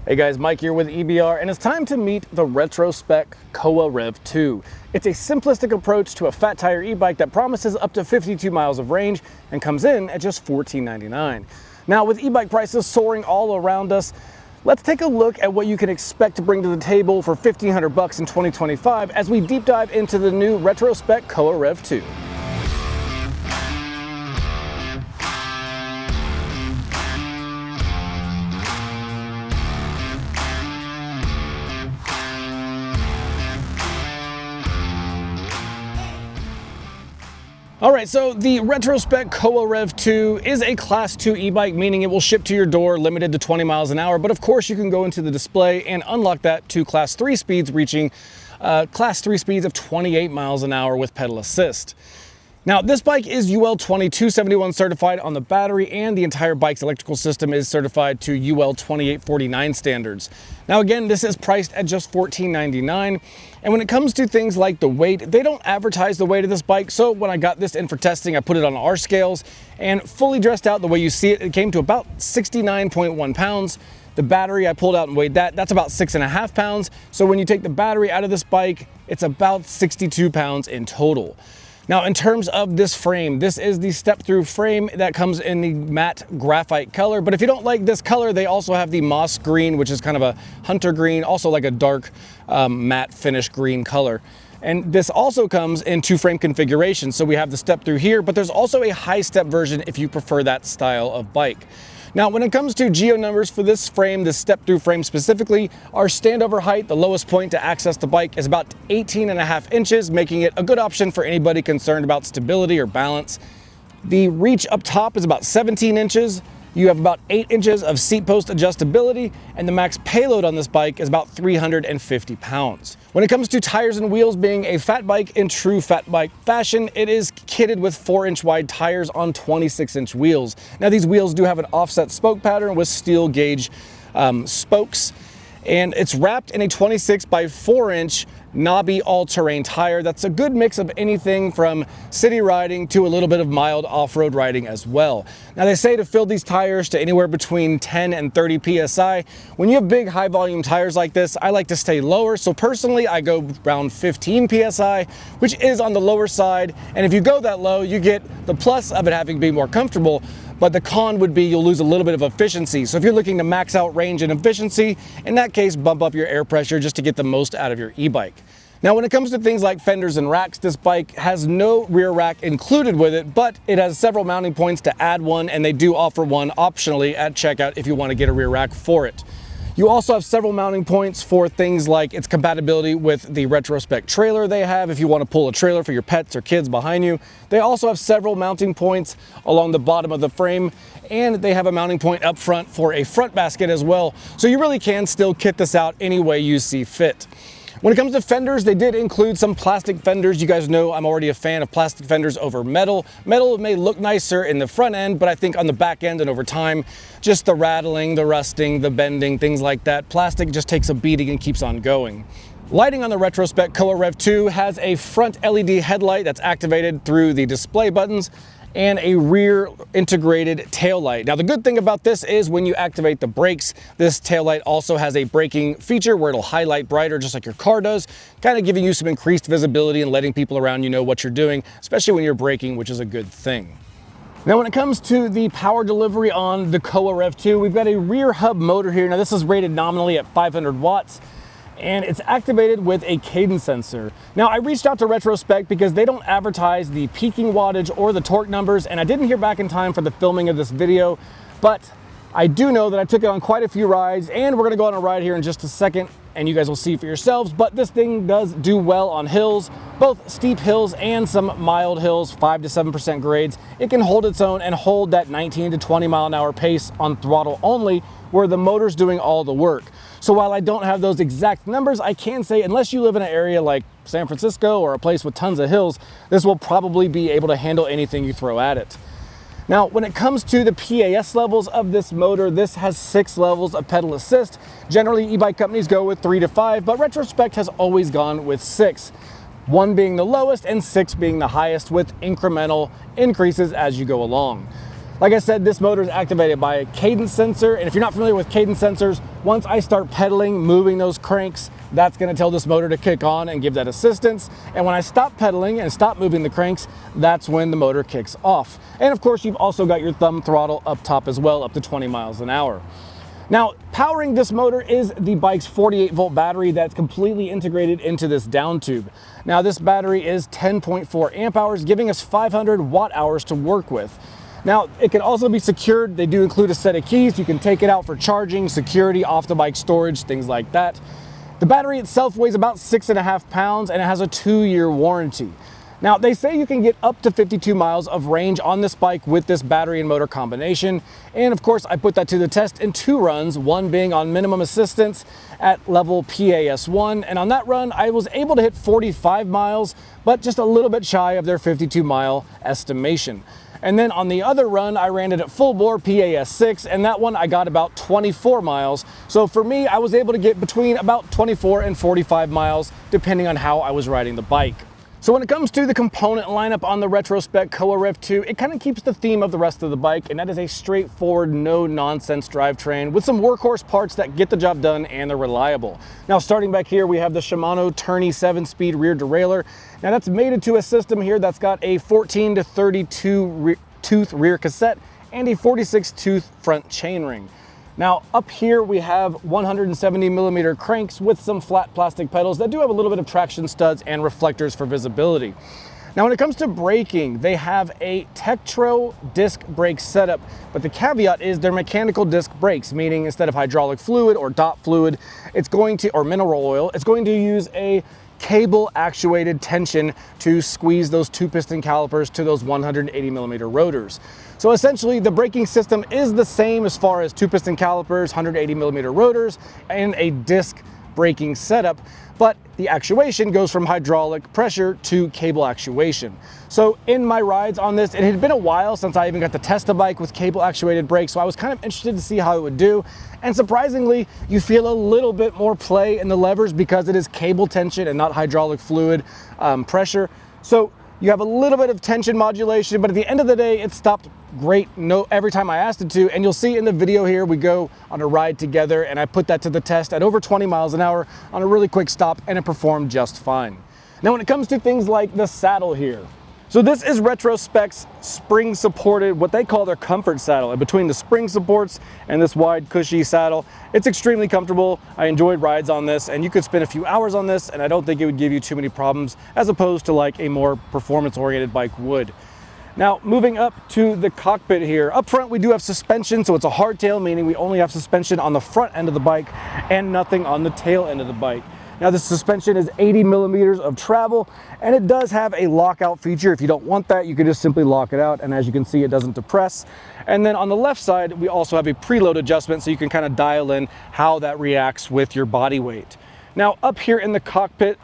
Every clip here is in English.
Hey guys, Mike here with EBR, and it's time to meet the Retrospec Koa Rev 2. It's a simplistic approach to a fat tire e-bike that promises up to 52 miles of range and comes in at just $14.99. Now, with e-bike prices soaring all around us, let's take a look at what you can expect to bring to the table for $1,500 in 2025 as we deep dive into the new Retrospec Koa Rev 2. All right, so the Retrospec Koa Rev 2 is a Class 2 e-bike, meaning it will ship to your door limited to 20 miles an hour. But of course, you can go into the display and unlock that to Class 3 speeds, reaching Class 3 speeds of 28 miles an hour with pedal assist. Now, this bike is UL 2271 certified on the battery, and the entire bike's electrical system is certified to UL 2849 standards. Now, again, this is priced at just $14.99. And when it comes to things like the weight, they don't advertise the weight of this bike. So when I got this in for testing, I put it on our scales, and fully dressed out the way you see it, it came to about 69.1 pounds. The battery, I pulled out and weighed that. That's about 6.5 pounds. So when you take the battery out of this bike, it's about 62 pounds in total. Now, in terms of this frame, this is the step-through frame that comes in the matte graphite color. But if you don't like this color, they also have the moss green, which is kind of a hunter green, also like a dark matte finish green color. And this also comes in two frame configurations. So we have the step-through here, but there's also a high-step version if you prefer that style of bike. Now, when it comes to geo numbers for this frame, this step-through frame specifically, our standover height, the lowest point to access the bike, is about 18.5 inches, making it a good option for anybody concerned about stability or balance. The reach up top is about 17 inches. You have about 8 inches of seat post adjustability, and the max payload on this bike is about 350 pounds. When it comes to tires and wheels, being a fat bike in true fat bike fashion, it is kitted with 4-inch wide tires on 26-inch wheels. Now, these wheels do have an offset spoke pattern with steel gauge spokes, and it's wrapped in a 26 by 4-inch knobby all-terrain tire. That's a good mix of anything from city riding to a little bit of mild off-road riding as well. Now, they say to fill these tires to anywhere between 10 and 30 PSI. When you have big high volume tires like this, I like to stay lower. So personally, I go around 15 PSI, which is on the lower side. And if you go that low, you get the plus of it having to be more comfortable. But the con would be you'll lose a little bit of efficiency. So if you're looking to max out range and efficiency, in that case, bump up your air pressure just to get the most out of your e-bike. Now, when it comes to things like fenders and racks, this bike has no rear rack included with it, but it has several mounting points to add one, and they do offer one optionally at checkout if you want to get a rear rack for it. You also have several mounting points for things like its compatibility with the Retrospec trailer they have if you want to pull a trailer for your pets or kids behind you. They also have several mounting points along the bottom of the frame, and they have a mounting point up front for a front basket as well. So you really can still kit this out any way you see fit. When it comes to fenders, they did include some plastic fenders. You guys know I'm already a fan of plastic fenders over metal. Metal may look nicer in the front end, but I think on the back end and over time, just the rattling, the rusting, the bending, things like that, plastic just takes a beating and keeps on going. Lighting on the Retrospec Koa Rev 2 has a front LED headlight that's activated through the display buttons, and a rear integrated tail light. Now, the good thing about this is when you activate the brakes, this tail light also has a braking feature where it'll highlight brighter just like your car does, kind of giving you some increased visibility and letting people around you know what you're doing, especially when you're braking, which is a good thing. Now, when it comes to the power delivery on the Koa Rev 2, we've got a rear hub motor here. Now, this is rated nominally at 500 watts. And it's activated with a cadence sensor. Now, I reached out to Retrospec because they don't advertise the peaking wattage or the torque numbers, and I didn't hear back in time for the filming of this video, but I do know that I took it on quite a few rides, and we're gonna go on a ride here in just a second, and you guys will see for yourselves. But this thing does do well on hills, both steep hills and some mild hills, 5 to 7% grades. It can hold its own and hold that 19 to 20 mile an hour pace on throttle only, where the motor's doing all the work. So while I don't have those exact numbers, I can say unless you live in an area like San Francisco or a place with tons of hills, this will probably be able to handle anything you throw at it. Now, when it comes to the PAS levels of this motor, this has 6 levels of pedal assist. Generally, e-bike companies go with 3 to 5, but Retrospec has always gone with 6. 1 being the lowest and 6 being the highest, with incremental increases as you go along. Like I said, this motor is activated by a cadence sensor, and if you're not familiar with cadence sensors, once I start pedaling, moving those cranks, that's going to tell this motor to kick on and give that assistance. And when I stop pedaling and stop moving the cranks, that's when the motor kicks off. And of course, you've also got your thumb throttle up top as well, up to 20 miles an hour. Now, powering this motor is the bike's 48-volt battery that's completely integrated into this down tube. Now, this battery is 10.4 amp hours, giving us 500 watt hours to work with. Now, it can also be secured. They do include a set of keys. You can take it out for charging, security, off the bike storage, things like that. The battery itself weighs about 6.5 pounds and it has a 2-year warranty. Now, they say you can get up to 52 miles of range on this bike with this battery and motor combination. And of course, I put that to the test in 2 runs, one being on minimum assistance at level PAS1. And on that run, I was able to hit 45 miles, but just a little bit shy of their 52-mile estimation. And then on the other run, I ran it at full bore PAS6, and that one I got about 24 miles. So for me, I was able to get between about 24 and 45 miles, depending on how I was riding the bike. So when it comes to the component lineup on the Retrospec Koa Rev 2, it kind of keeps the theme of the rest of the bike, and that is a straightforward, no-nonsense drivetrain with some workhorse parts that get the job done and they're reliable. Now, starting back here, we have the Shimano Tourney 7-speed rear derailleur. Now, that's mated to a system here that's got a 14 to 32 tooth rear cassette and a 46 tooth front chainring. Now, up here we have 170 millimeter cranks with some flat plastic pedals that do have a little bit of traction studs and reflectors for visibility. Now, when it comes to braking, they have a Tektro disc brake setup, but the caveat is they're mechanical disc brakes, meaning instead of hydraulic fluid or DOT fluid, or mineral oil, it's going to use a cable actuated tension to squeeze those 2-piston calipers to those 180 millimeter rotors. So essentially the braking system is the same as far as 2-piston calipers, 180 millimeter rotors, and a disc braking setup, but the actuation goes from hydraulic pressure to cable actuation. So in my rides on this, it had been a while since I even got to test a bike with cable actuated brakes, so I was kind of interested to see how it would do. And surprisingly, you feel a little bit more play in the levers because it is cable tension and not hydraulic fluid pressure. So you have a little bit of tension modulation, but at the end of the day, it stopped great every time I asked it to. And you'll see in the video here, we go on a ride together and I put that to the test at over 20 miles an hour on a really quick stop, and it performed just fine. Now, when it comes to things like the saddle here, so this is Retrospec's spring supported, what they call their comfort saddle. And between the spring supports and this wide cushy saddle, it's extremely comfortable. I enjoyed rides on this, and you could spend a few hours on this and I don't think it would give you too many problems as opposed to like a more performance oriented bike would. Now, moving up to the cockpit here. Up front, we do have suspension, so it's a hardtail, meaning we only have suspension on the front end of the bike and nothing on the tail end of the bike. Now, the suspension is 80 millimeters of travel, and it does have a lockout feature. If you don't want that, you can just simply lock it out, and as you can see, it doesn't depress. And then on the left side, we also have a preload adjustment, so you can kind of dial in how that reacts with your body weight. Now, up here in the cockpit,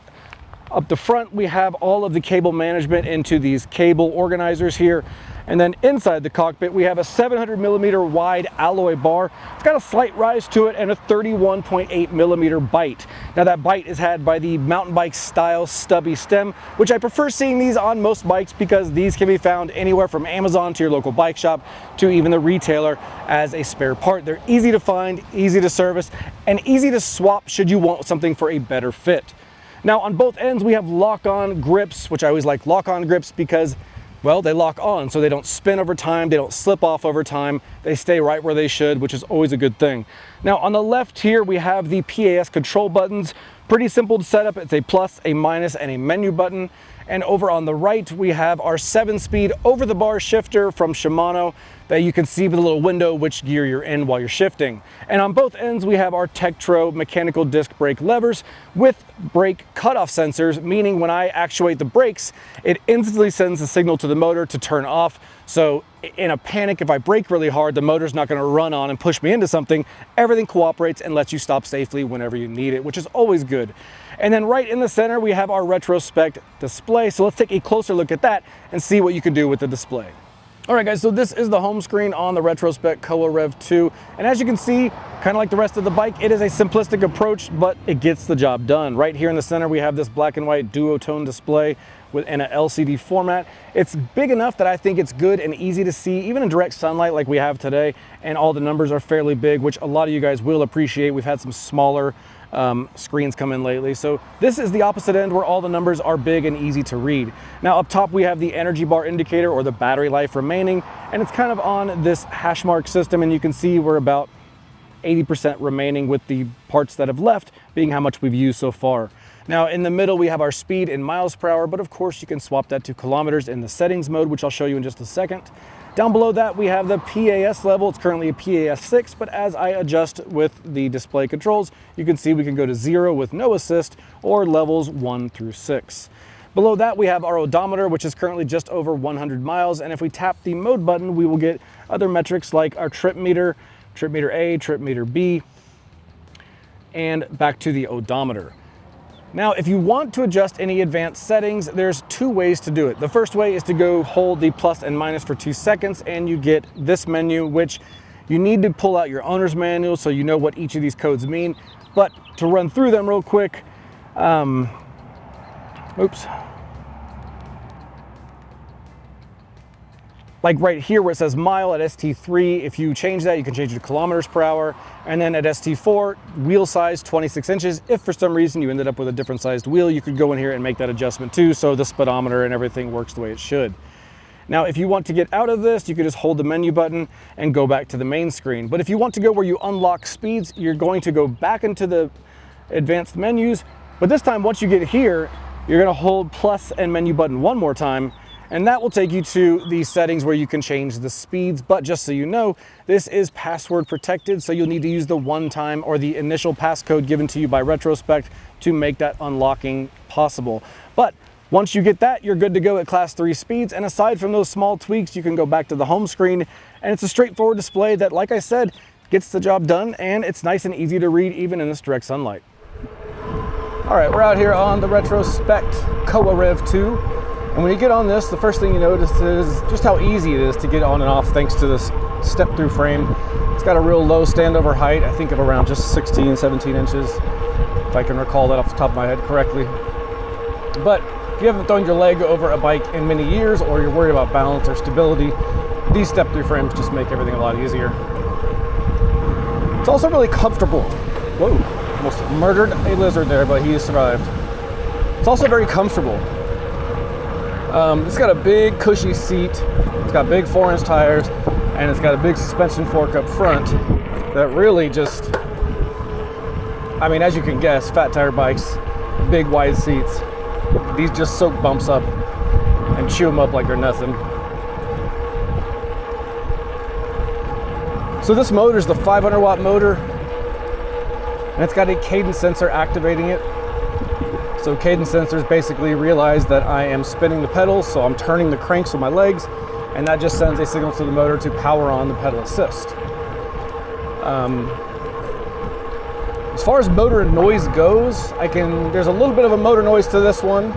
up the front, we have all of the cable management into these cable organizers here. And then inside the cockpit, we have a 700 millimeter wide alloy bar. It's got a slight rise to it and a 31.8 millimeter bite. Now, that bite is had by the mountain bike style stubby stem, which I prefer seeing these on most bikes because these can be found anywhere from Amazon to your local bike shop to even the retailer as a spare part. They're easy to find, easy to service, and easy to swap should you want something for a better fit. Now, on both ends, we have lock-on grips, which I always like lock-on grips because, well, they lock on, so they don't spin over time, they don't slip off over time, they stay right where they should, which is always a good thing. Now, on the left here, we have the PAS control buttons. Pretty simple to set up. It's a plus, a minus, and a menu button. And over on the right, we have our 7-speed over-the-bar shifter from Shimano that you can see with a little window which gear you're in while you're shifting. And on both ends, we have our Tektro mechanical disc brake levers with brake cutoff sensors, meaning when I actuate the brakes, it instantly sends a signal to the motor to turn off. So in a panic, if I brake really hard, the motor's not going to run on and push me into something. Everything cooperates and lets you stop safely whenever you need it, which is always good. And then right in the center, we have our Retrospec display. So let's take a closer look at that and see what you can do with the display. All right, guys, so this is the home screen on the Retrospec Koa Rev 2. And as you can see, kind of like the rest of the bike, it is a simplistic approach, but it gets the job done. Right here in the center, we have this black and white duotone display in an LCD format. It's big enough that I think it's good and easy to see, even in direct sunlight like we have today, and all the numbers are fairly big, which a lot of you guys will appreciate. We've had some smaller screens come in lately. So this is the opposite end where all the numbers are big and easy to read. Now up top we have the energy bar indicator, or the battery life remaining, and it's kind of on this hash mark system, and you can see we're about 80% remaining, with the parts that have left being how much we've used so far. Now in the middle we have our speed in miles per hour, but of course you can swap that to kilometers in the settings mode, which I'll show you in just a second. Down below that we have the PAS level. It's currently a PAS 6, but as I adjust with the display controls, you can see we can go to 0 with no assist, or levels 1 through 6. Below that we have our odometer, which is currently just over 100 miles, and if we tap the mode button we will get other metrics like our trip meter A, trip meter B, and back to the odometer. Now, if you want to adjust any advanced settings, there's two ways to do it. The first way is to go hold the plus and minus for 2 seconds, and you get this menu, which you need to pull out your owner's manual so you know what each of these codes mean. But to run through them real quick, like right here where it says mile at ST3, if you change that, you can change it to kilometers per hour. And then at ST4, wheel size 26 inches. If for some reason you ended up with a different sized wheel, you could go in here and make that adjustment too, so the speedometer and everything works the way it should. Now, if you want to get out of this, you can just hold the menu button and go back to the main screen. But if you want to go where you unlock speeds, you're going to go back into the advanced menus. But this time, once you get here, you're gonna hold plus and menu button one more time, and that will take you to the settings where you can change the speeds. But just so you know, this is password protected, so you'll need to use the one-time or the initial passcode given to you by Retrospec to make that unlocking possible. But once you get that, you're good to go at class 3 speeds, and aside from those small tweaks, you can go back to the home screen, and it's a straightforward display that, like I said, gets the job done, and it's nice and easy to read even in this direct sunlight. All right, we're out here on the Retrospec Koa Rev 2. And when you get on this, the first thing you notice is just how easy it is to get on and off thanks to this step-through frame. It's got a real low standover height, I think of around just 16, 17 inches, if I can recall that off the top of my head correctly. But if you haven't thrown your leg over a bike in many years, or you're worried about balance or stability, these step-through frames just make everything a lot easier. It's also really comfortable. Whoa, almost murdered a lizard there, but he survived. It's also very comfortable. It's got a big cushy seat, it's got big 4-inch tires, and it's got a big suspension fork up front that really just, I mean, as you can guess, fat tire bikes, big wide seats, these just soak bumps up and chew them up like they're nothing. So this motor is the 500 watt motor, and it's got a cadence sensor activating it. So cadence sensors basically realize that I am spinning the pedals, so I'm turning the cranks with my legs, and that just sends a signal to the motor to power on the pedal assist. As far as motor noise goes, there's a little bit of a motor noise to this one.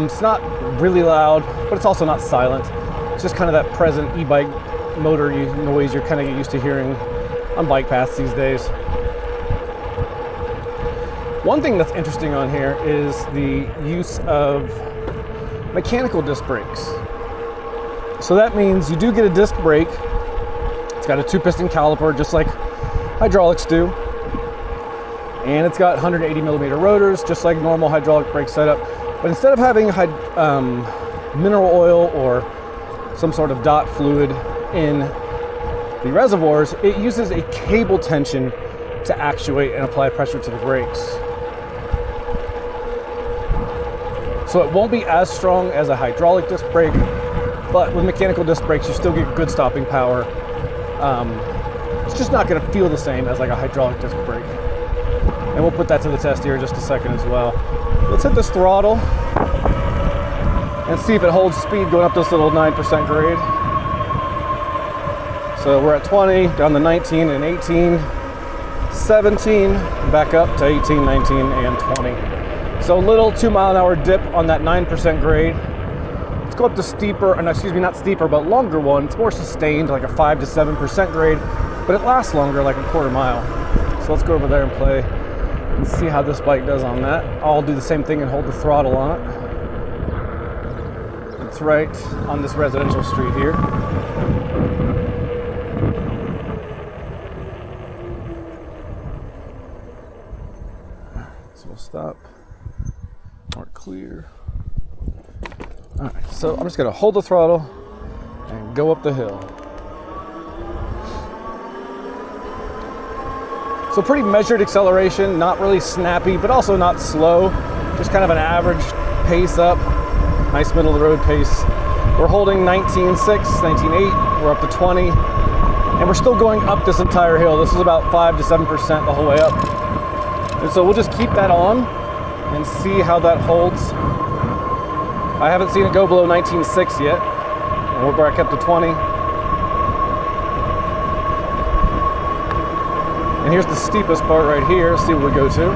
It's not really loud, but it's also not silent. It's just kind of that present e-bike motor noise you're kind of used to hearing on bike paths these days. One thing that's interesting on here is the use of mechanical disc brakes. So that means you do get a disc brake. It's got a 2-piston caliper, just like hydraulics do. And it's got 180 millimeter rotors, just like normal hydraulic brake setup. But instead of having mineral oil or some sort of dot fluid in the reservoirs, it uses a cable tension to actuate and apply pressure to the brakes. So it won't be as strong as a hydraulic disc brake, but with mechanical disc brakes, you still get good stopping power. It's just not going to feel the same as like a hydraulic disc brake. And we'll put that to the test here in just a second as well. Let's hit this throttle and see if it holds speed going up this little 9% grade. So we're at 20, down to 19 and 18, 17, back up to 18, 19, and 20. So a little 2-mile-an-hour dip on that 9% grade. Let's go up to steeper, excuse me, not steeper, but longer one. It's more sustained, like a 5 to 7% grade, but it lasts longer, like a quarter mile. So let's go over there and play and see how this bike does on that. I'll do the same thing and hold the throttle on it. parked right on this residential street here. So we'll stop, mark clear. All right, so I'm just gonna hold the throttle and go up the hill. So pretty measured acceleration, not really snappy, but also not slow. Just kind of an average pace up. Nice middle of the road pace. We're holding 19.6, 19.8, we're up to 20. And we're still going up this entire hill. This is about 5 to 7% the whole way up. And so we'll just keep that on and see how that holds. I haven't seen it go below 19.6 yet. And we're back up to 20. And here's the steepest part right here. Let's see what we go to.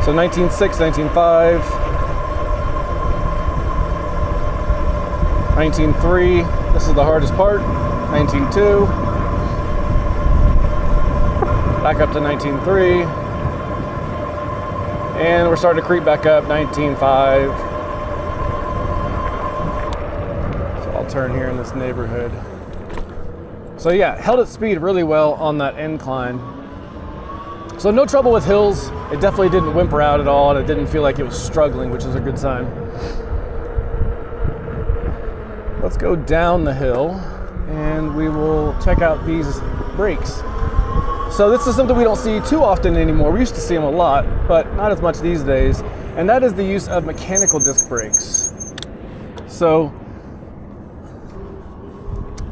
So 19.6, 19.5, 19.3. This is the hardest part. 19.2. Back up to 19.3. And we're starting to creep back up, 19.5. So I'll turn here in this neighborhood. So yeah, held its speed really well on that incline. So no trouble with hills. It definitely didn't whimper out at all, and it didn't feel like it was struggling, which is a good sign. Let's go down the hill and we will check out these brakes. So this is something we don't see too often anymore. We used to see them a lot, but not as much these days. And that is the use of mechanical disc brakes. So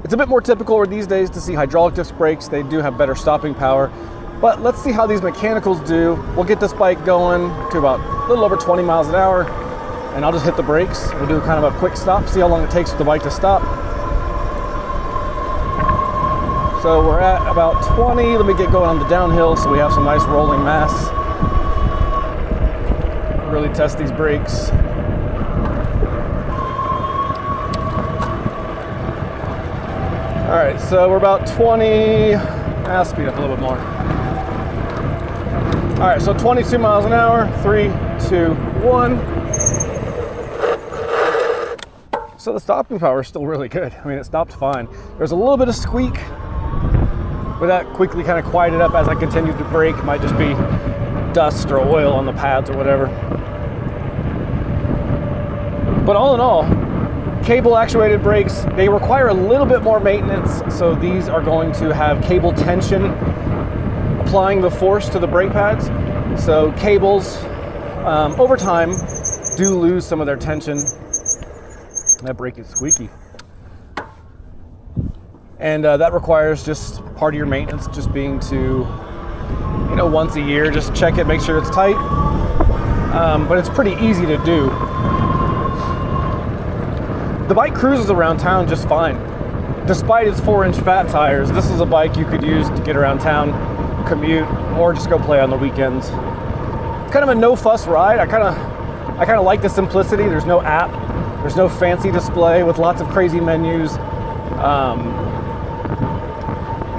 it's a bit more typical these days to see hydraulic disc brakes. They do have better stopping power. But let's see how these mechanicals do. We'll get this bike going to about a little over 20 miles an hour, and I'll just hit the brakes. We'll do kind of a quick stop, see how long it takes for the bike to stop. So we're at about 20. Let me get going on the downhill so we have some nice rolling mass. Really test these brakes. All right, so we're about 20. I'll speed up a little bit more. All right, so 22 miles an hour, 3, 2, 1. So the stopping power is still really good. I mean, it stopped fine. There's a little bit of squeak, but that quickly kind of quieted up as I continued to brake. It might just be dust or oil on the pads or whatever. But all in all, cable actuated brakes, they require a little bit more maintenance. So these are going to have cable tension applying the force to the brake pads. So cables, over time, do lose some of their tension. That brake is squeaky. And that requires just part of your maintenance, just being to, once a year, just check it, make sure it's tight. But it's pretty easy to do. The bike cruises around town just fine. Despite its 4-inch fat tires, this is a bike you could use to get around town, commute, or just go play on the weekends. It's kind of a no-fuss ride. I kind of like the simplicity. There's no app. There's no fancy display with lots of crazy menus.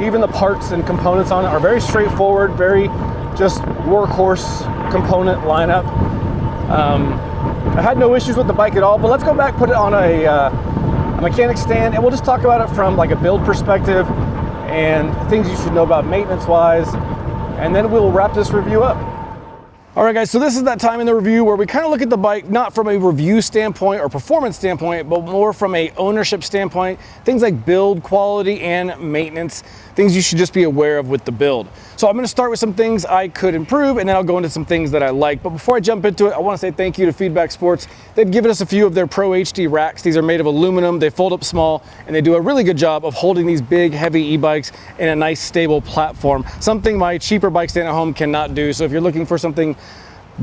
Even the parts and components on it are very straightforward, very just workhorse component lineup. I had no issues with the bike at all, but let's go back, put it on a mechanic stand, and we'll just talk about it from like a build perspective and things you should know about maintenance-wise, and then we'll wrap this review up. All right, guys, so this is that time in the review where we kind of look at the bike, not from a review standpoint or performance standpoint, but more from a ownership standpoint, things like build quality and maintenance, things you should just be aware of with the build. So I'm gonna start with some things I could improve, and then I'll go into some things that I like. But before I jump into it, I wanna say thank you to Feedback Sports. They've given us a few of their Pro HD racks. These are made of aluminum, they fold up small, and they do a really good job of holding these big, heavy e-bikes in a nice, stable platform, something my cheaper bike stand at home cannot do. So if you're looking for something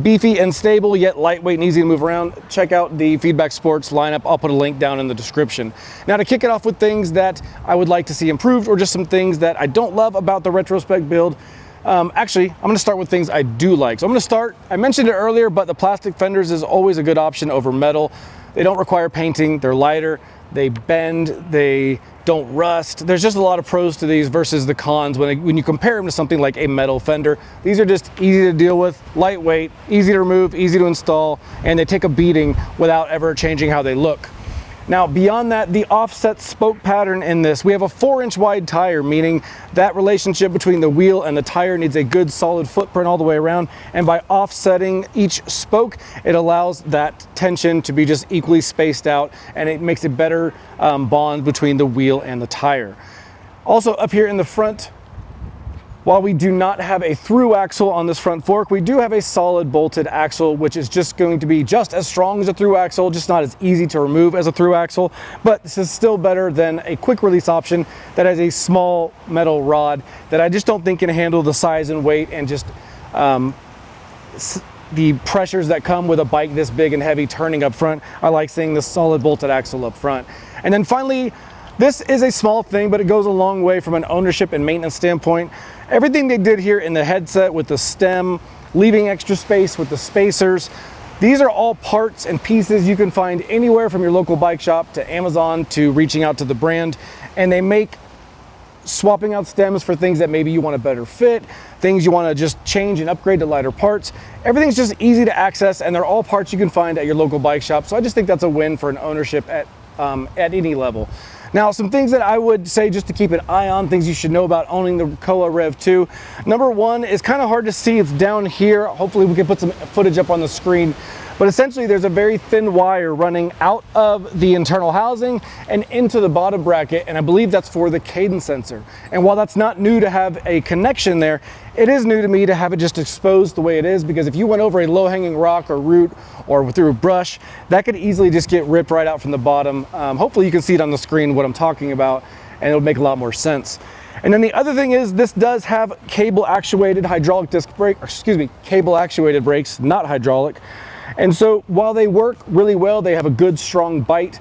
beefy and stable, yet lightweight and easy to move around, check out the Feedback Sports lineup. I'll put a link down in the description. Now, to kick it off with things that I would like to see improved, or just some things that I don't love about the Retrospec build, actually, I'm gonna start with things I do like. So I'm gonna start, I mentioned it earlier, but the plastic fenders is always a good option over metal. They don't require painting, they're lighter, they bend, they don't rust. There's just a lot of pros to these versus the cons when you compare them to something like a metal fender. These are just easy to deal with, lightweight, easy to remove, easy to install, and they take a beating without ever changing how they look. Now, beyond that, the offset spoke pattern in this, we have a 4-inch wide tire, meaning that relationship between the wheel and the tire needs a good solid footprint all the way around. And by offsetting each spoke, it allows that tension to be just equally spaced out, and it makes a better bond between the wheel and the tire. Also up here in the front, while we do not have a through axle on this front fork, we do have a solid bolted axle, which is just going to be just as strong as a through axle, just not as easy to remove as a through axle. But this is still better than a quick release option that has a small metal rod that I just don't think can handle the size and weight and just the pressures that come with a bike this big and heavy turning up front. I like seeing the solid bolted axle up front. And then finally, this is a small thing, but it goes a long way from an ownership and maintenance standpoint. Everything they did here in the headset with the stem, leaving extra space with the spacers, these are all parts and pieces you can find anywhere from your local bike shop to Amazon to reaching out to the brand. And they make swapping out stems for things that maybe you want a better fit, things you want to just change and upgrade to lighter parts. Everything's just easy to access, and they're all parts you can find at your local bike shop. So I just think that's a win for an ownership at any level. Now, some things that I would say just to keep an eye on, things you should know about owning the Koa Rev 2. Number one is kind of hard to see, it's down here. Hopefully we can put some footage up on the screen. But essentially there's a very thin wire running out of the internal housing and into the bottom bracket, and I believe that's for the cadence sensor. And while that's not new to have a connection there, it is new to me to have it just exposed the way it is, because if you went over a low-hanging rock or root or through a brush, that could easily just get ripped right out from the bottom. Hopefully you can see it on the screen what I'm talking about, and it'll make a lot more sense. And then the other thing is this does have cable actuated hydraulic disc brake, or excuse me, cable actuated brakes, not hydraulic. And so while they work really well, they have a good strong bite,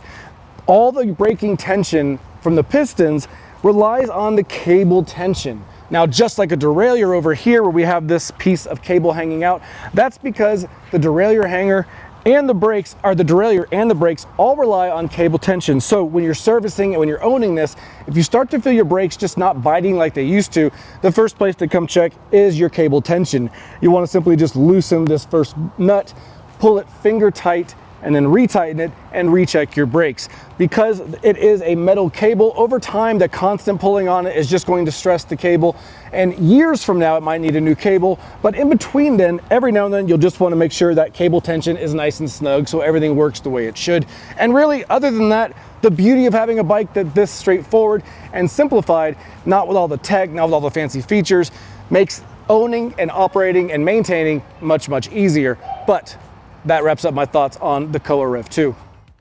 all the braking tension from the pistons relies on the cable tension. Now, just like a derailleur over here where we have this piece of cable hanging out, that's because the derailleur hanger and the brakes, or the derailleur and the brakes, all rely on cable tension. So when you're servicing and when you're owning this, if you start to feel your brakes just not biting like they used to, the first place to come check is your cable tension. You want to simply just loosen this first nut, pull it finger tight, and then retighten it and recheck your brakes. Because it is a metal cable, over time the constant pulling on it is just going to stress the cable, and years from now it might need a new cable. But in between then, every now and then you'll just want to make sure that cable tension is nice and snug so everything works the way it should. And really, other than that, the beauty of having a bike that's this straightforward and simplified, not with all the tech, not with all the fancy features, makes owning and operating and maintaining much, much easier. But that wraps up my thoughts on the Koa Rev 2.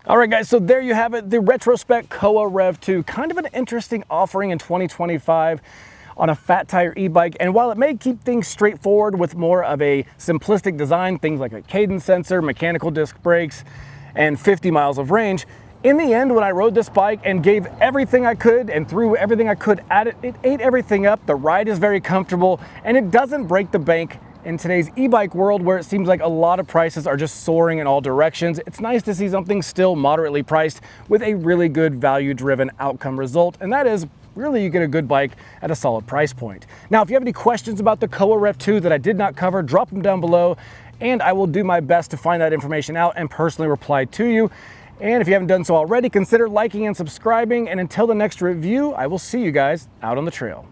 All right, guys, so there you have it, the Retrospec Koa Rev 2. Kind of an interesting offering in 2025 on a fat tire e-bike. And while it may keep things straightforward with more of a simplistic design, things like a cadence sensor, mechanical disc brakes, and 50 miles of range, in the end, when I rode this bike and gave everything I could and threw everything I could at it, it ate everything up. The ride is very comfortable, and it doesn't break the bank. In today's e-bike world, where it seems like a lot of prices are just soaring in all directions, it's nice to see something still moderately priced with a really good value-driven outcome result, and that is really you get a good bike at a solid price point. Now, if you have any questions about the Koa Rev 2 that I did not cover, drop them down below, and I will do my best to find that information out and personally reply to you. And if you haven't done so already, consider liking and subscribing, and until the next review, I will see you guys out on the trail.